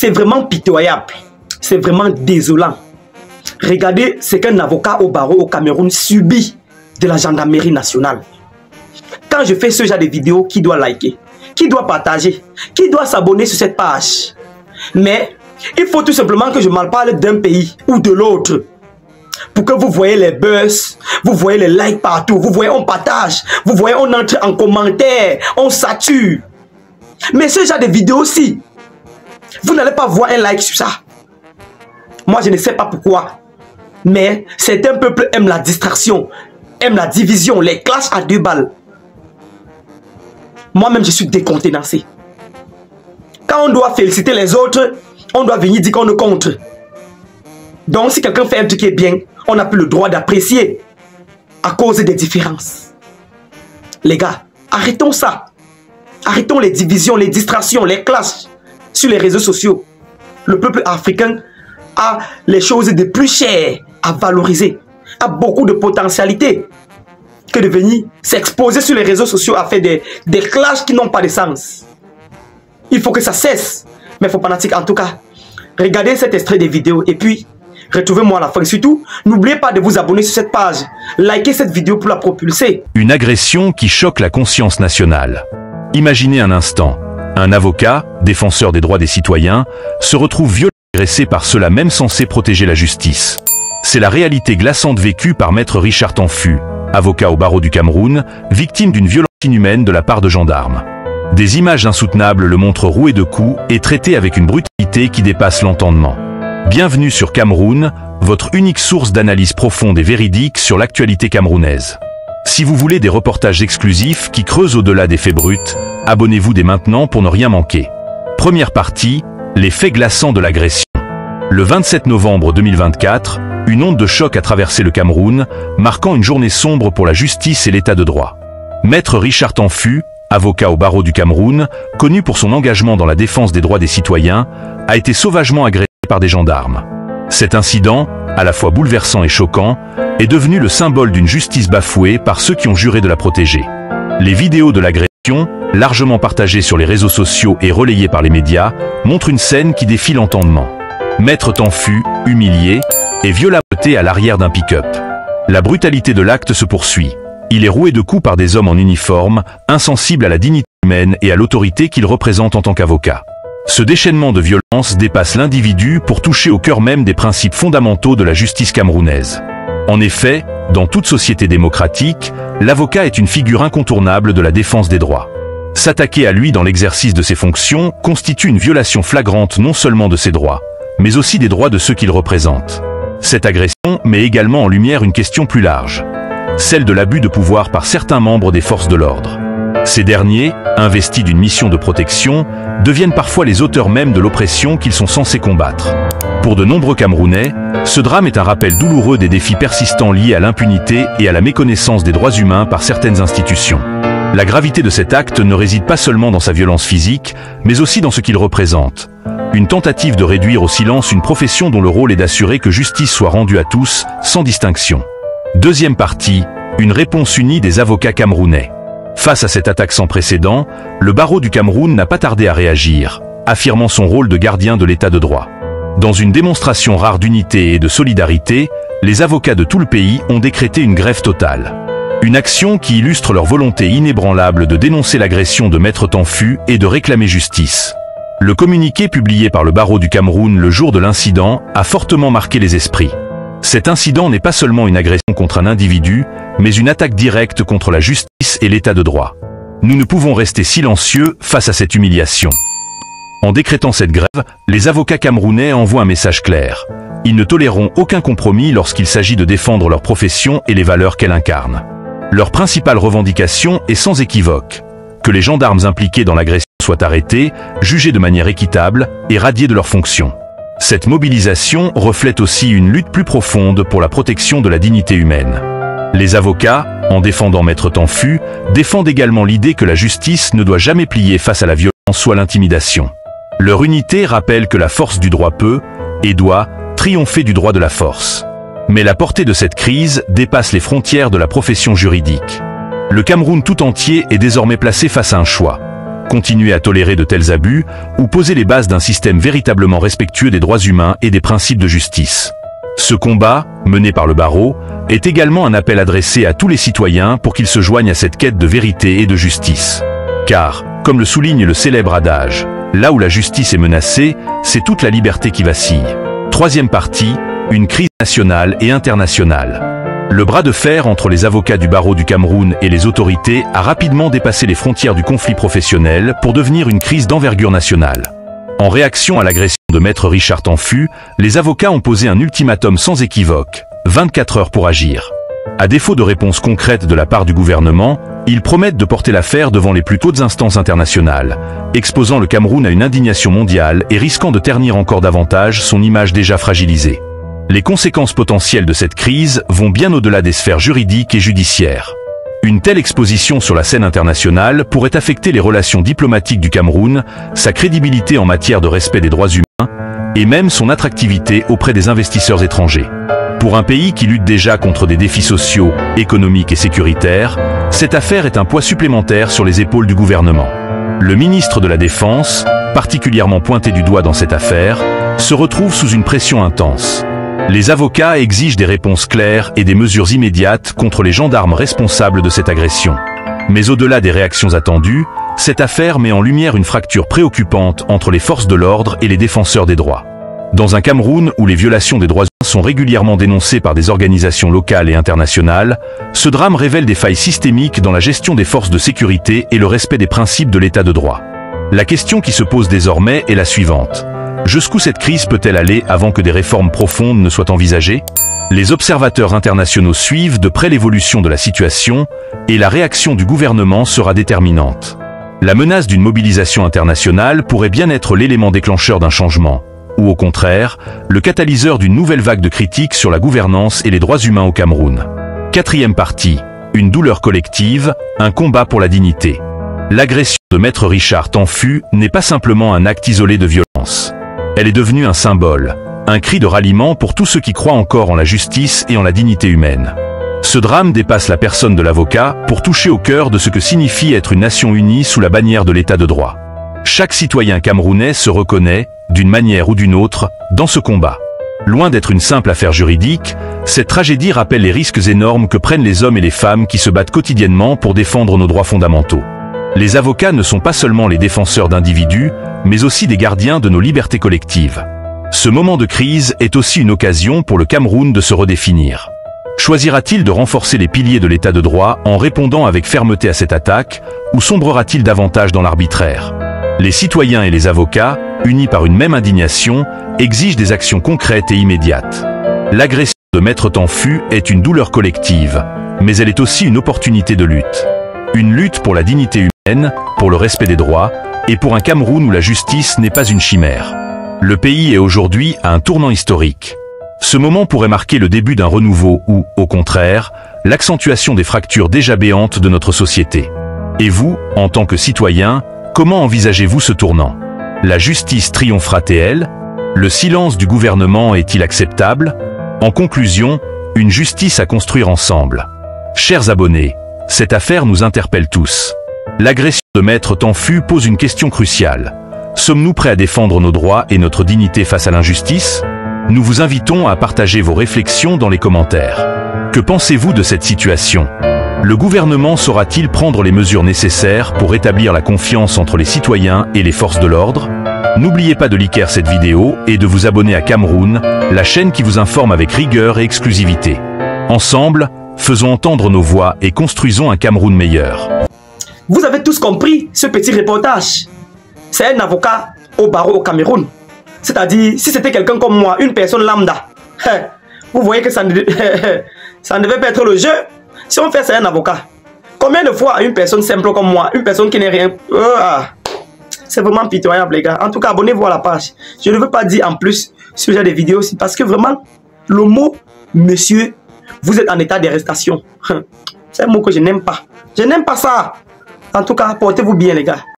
C'est vraiment pitoyable. C'est vraiment désolant. Regardez ce qu'un avocat au barreau au Cameroun subit de la gendarmerie nationale. Quand je fais ce genre de vidéos, qui doit liker? Qui doit partager? Qui doit s'abonner sur cette page? Mais il faut tout simplement que je m'en parle d'un pays ou de l'autre. Pour que vous voyez les buzz, vous voyez les likes partout, vous voyez on partage, vous voyez on entre en commentaire, on sature. Mais ce genre de vidéos aussi, vous n'allez pas voir un like sur ça. Moi je ne sais pas pourquoi. Mais certains peuples aiment la distraction, aiment la division, les clashs à 2 balles. Moi-même je suis décontenancé. Quand on doit féliciter les autres, on doit venir dire qu'on est contre. Donc si quelqu'un fait un truc qui est bien, on n'a plus le droit d'apprécier à cause des différences. Les gars, arrêtons ça. Arrêtons les divisions, les distractions, les clashs sur les réseaux sociaux. Le peuple africain a les choses de plus chères à valoriser, a beaucoup de potentialité que de venir s'exposer sur les réseaux sociaux à faire des clashs qui n'ont pas de sens. Il faut que ça cesse. Mais faut fanatique en tout cas, regardez cet extrait des vidéos et puis retrouvez-moi à la fin. Surtout, n'oubliez pas de vous abonner sur cette page. Likez cette vidéo pour la propulser. Une agression qui choque la conscience nationale. Imaginez un instant, un avocat, défenseur des droits des citoyens, se retrouve violemment agressé par ceux-là même censés protéger la justice. C'est la réalité glaçante vécue par maître Richard Tanfu, avocat au barreau du Cameroun, victime d'une violence inhumaine de la part de gendarmes. Des images insoutenables le montrent roué de coups et traité avec une brutalité qui dépasse l'entendement. Bienvenue sur Cameroun, votre unique source d'analyse profonde et véridique sur l'actualité camerounaise. Si vous voulez des reportages exclusifs qui creusent au-delà des faits bruts, abonnez-vous dès maintenant pour ne rien manquer. Première partie, les faits glaçants de l'agression. Le 27 novembre 2024, une onde de choc a traversé le Cameroun, marquant une journée sombre pour la justice et l'état de droit. Maître Richard Tanfu, avocat au barreau du Cameroun, connu pour son engagement dans la défense des droits des citoyens, a été sauvagement agressé par des gendarmes. Cet incident, à la fois bouleversant et choquant, est devenu le symbole d'une justice bafouée par ceux qui ont juré de la protéger. Les vidéos de l'agression, largement partagées sur les réseaux sociaux et relayées par les médias, montrent une scène qui défie l'entendement. Maître Tanfu, humilié, est violemment jeté à l'arrière d'un pick-up. La brutalité de l'acte se poursuit. Il est roué de coups par des hommes en uniforme, insensibles à la dignité humaine et à l'autorité qu'il représente en tant qu'avocat. Ce déchaînement de violence dépasse l'individu pour toucher au cœur même des principes fondamentaux de la justice camerounaise. En effet, dans toute société démocratique, l'avocat est une figure incontournable de la défense des droits. S'attaquer à lui dans l'exercice de ses fonctions constitue une violation flagrante non seulement de ses droits, mais aussi des droits de ceux qu'il représente. Cette agression met également en lumière une question plus large, celle de l'abus de pouvoir par certains membres des forces de l'ordre. Ces derniers, investis d'une mission de protection, deviennent parfois les auteurs même de l'oppression qu'ils sont censés combattre. Pour de nombreux Camerounais, ce drame est un rappel douloureux des défis persistants liés à l'impunité et à la méconnaissance des droits humains par certaines institutions. La gravité de cet acte ne réside pas seulement dans sa violence physique, mais aussi dans ce qu'il représente. Une tentative de réduire au silence une profession dont le rôle est d'assurer que justice soit rendue à tous, sans distinction. Deuxième partie, une réponse unie des avocats camerounais. Face à cette attaque sans précédent, le barreau du Cameroun n'a pas tardé à réagir, affirmant son rôle de gardien de l'état de droit. Dans une démonstration rare d'unité et de solidarité, les avocats de tout le pays ont décrété une grève totale. Une action qui illustre leur volonté inébranlable de dénoncer l'agression de Maître Tanfu et de réclamer justice. Le communiqué publié par le barreau du Cameroun le jour de l'incident a fortement marqué les esprits. Cet incident n'est pas seulement une agression contre un individu, mais une attaque directe contre la justice et l'état de droit. Nous ne pouvons rester silencieux face à cette humiliation. En décrétant cette grève, les avocats camerounais envoient un message clair. Ils ne toléreront aucun compromis lorsqu'il s'agit de défendre leur profession et les valeurs qu'elle incarne. Leur principale revendication est sans équivoque. Que les gendarmes impliqués dans l'agression soient arrêtés, jugés de manière équitable et radiés de leurs fonctions. Cette mobilisation reflète aussi une lutte plus profonde pour la protection de la dignité humaine. Les avocats, en défendant Maître Tanfu, défendent également l'idée que la justice ne doit jamais plier face à la violence ou à l'intimidation. Leur unité rappelle que la force du droit peut, et doit, triompher du droit de la force. Mais la portée de cette crise dépasse les frontières de la profession juridique. Le Cameroun tout entier est désormais placé face à un choix. Continuer à tolérer de tels abus ou poser les bases d'un système véritablement respectueux des droits humains et des principes de justice. Ce combat, mené par le barreau, est également un appel adressé à tous les citoyens pour qu'ils se joignent à cette quête de vérité et de justice. Car, comme le souligne le célèbre adage, là où la justice est menacée, c'est toute la liberté qui vacille. Troisième partie, une crise nationale et internationale. Le bras de fer entre les avocats du barreau du Cameroun et les autorités a rapidement dépassé les frontières du conflit professionnel pour devenir une crise d'envergure nationale. En réaction à l'agression de Maître Richard Tanfu, les avocats ont posé un ultimatum sans équivoque, 24 heures pour agir. À défaut de réponse concrète de la part du gouvernement, ils promettent de porter l'affaire devant les plus hautes instances internationales, exposant le Cameroun à une indignation mondiale et risquant de ternir encore davantage son image déjà fragilisée. Les conséquences potentielles de cette crise vont bien au-delà des sphères juridiques et judiciaires. Une telle exposition sur la scène internationale pourrait affecter les relations diplomatiques du Cameroun, sa crédibilité en matière de respect des droits humains, et même son attractivité auprès des investisseurs étrangers. Pour un pays qui lutte déjà contre des défis sociaux, économiques et sécuritaires, cette affaire est un poids supplémentaire sur les épaules du gouvernement. Le ministre de la Défense, particulièrement pointé du doigt dans cette affaire, se retrouve sous une pression intense. Les avocats exigent des réponses claires et des mesures immédiates contre les gendarmes responsables de cette agression. Mais au-delà des réactions attendues, cette affaire met en lumière une fracture préoccupante entre les forces de l'ordre et les défenseurs des droits. Dans un Cameroun où les violations des droits humains sont régulièrement dénoncées par des organisations locales et internationales, ce drame révèle des failles systémiques dans la gestion des forces de sécurité et le respect des principes de l'état de droit. La question qui se pose désormais est la suivante. Jusqu'où cette crise peut-elle aller avant que des réformes profondes ne soient envisagées? Les observateurs internationaux suivent de près l'évolution de la situation et la réaction du gouvernement sera déterminante. La menace d'une mobilisation internationale pourrait bien être l'élément déclencheur d'un changement, ou au contraire, le catalyseur d'une nouvelle vague de critiques sur la gouvernance et les droits humains au Cameroun. Quatrième partie, une douleur collective, un combat pour la dignité. L'agression de Maître Richard Tanfu n'est pas simplement un acte isolé de violence. Elle est devenue un symbole, un cri de ralliement pour tous ceux qui croient encore en la justice et en la dignité humaine. Ce drame dépasse la personne de l'avocat pour toucher au cœur de ce que signifie être une nation unie sous la bannière de l'état de droit. Chaque citoyen camerounais se reconnaît, d'une manière ou d'une autre, dans ce combat. Loin d'être une simple affaire juridique, cette tragédie rappelle les risques énormes que prennent les hommes et les femmes qui se battent quotidiennement pour défendre nos droits fondamentaux. Les avocats ne sont pas seulement les défenseurs d'individus, mais aussi des gardiens de nos libertés collectives. Ce moment de crise est aussi une occasion pour le Cameroun de se redéfinir. Choisira-t-il de renforcer les piliers de l'état de droit en répondant avec fermeté à cette attaque, ou sombrera-t-il davantage dans l'arbitraire? Les citoyens et les avocats, unis par une même indignation, exigent des actions concrètes et immédiates. L'agression de Maître Tanfu est une douleur collective, mais elle est aussi une opportunité de lutte. Une lutte pour la dignité humaine, pour le respect des droits, et pour un Cameroun où la justice n'est pas une chimère. Le pays est aujourd'hui à un tournant historique. Ce moment pourrait marquer le début d'un renouveau ou, au contraire, l'accentuation des fractures déjà béantes de notre société. Et vous, en tant que citoyen, comment envisagez-vous ce tournant? La justice triomphera-t-elle? Le silence du gouvernement est-il acceptable? En conclusion, une justice à construire ensemble. Chers abonnés, cette affaire nous interpelle tous. L'agression de Maître Tanfu pose une question cruciale. Sommes-nous prêts à défendre nos droits et notre dignité face à l'injustice? Nous vous invitons à partager vos réflexions dans les commentaires. Que pensez-vous de cette situation? Le gouvernement saura-t-il prendre les mesures nécessaires pour rétablir la confiance entre les citoyens et les forces de l'ordre? N'oubliez pas de liker cette vidéo et de vous abonner à Cameroun, la chaîne qui vous informe avec rigueur et exclusivité. Ensemble, faisons entendre nos voix et construisons un Cameroun meilleur. Vous avez tous compris ce petit reportage. C'est un avocat au barreau au Cameroun. C'est-à-dire, si c'était quelqu'un comme moi, une personne lambda, vous voyez que ça ne devait pas être le jeu. Si on fait, c'est un avocat. Combien de fois à une personne simple comme moi, une personne qui n'est rien... c'est vraiment pitoyable, les gars. En tout cas, abonnez-vous à la page. Je ne veux pas dire en plus ce genre de vidéos aussi, parce que vraiment, le mot « monsieur », vous êtes en état d'arrestation. C'est un mot que je n'aime pas. Je n'aime pas ça. En tout cas, portez-vous bien, les gars.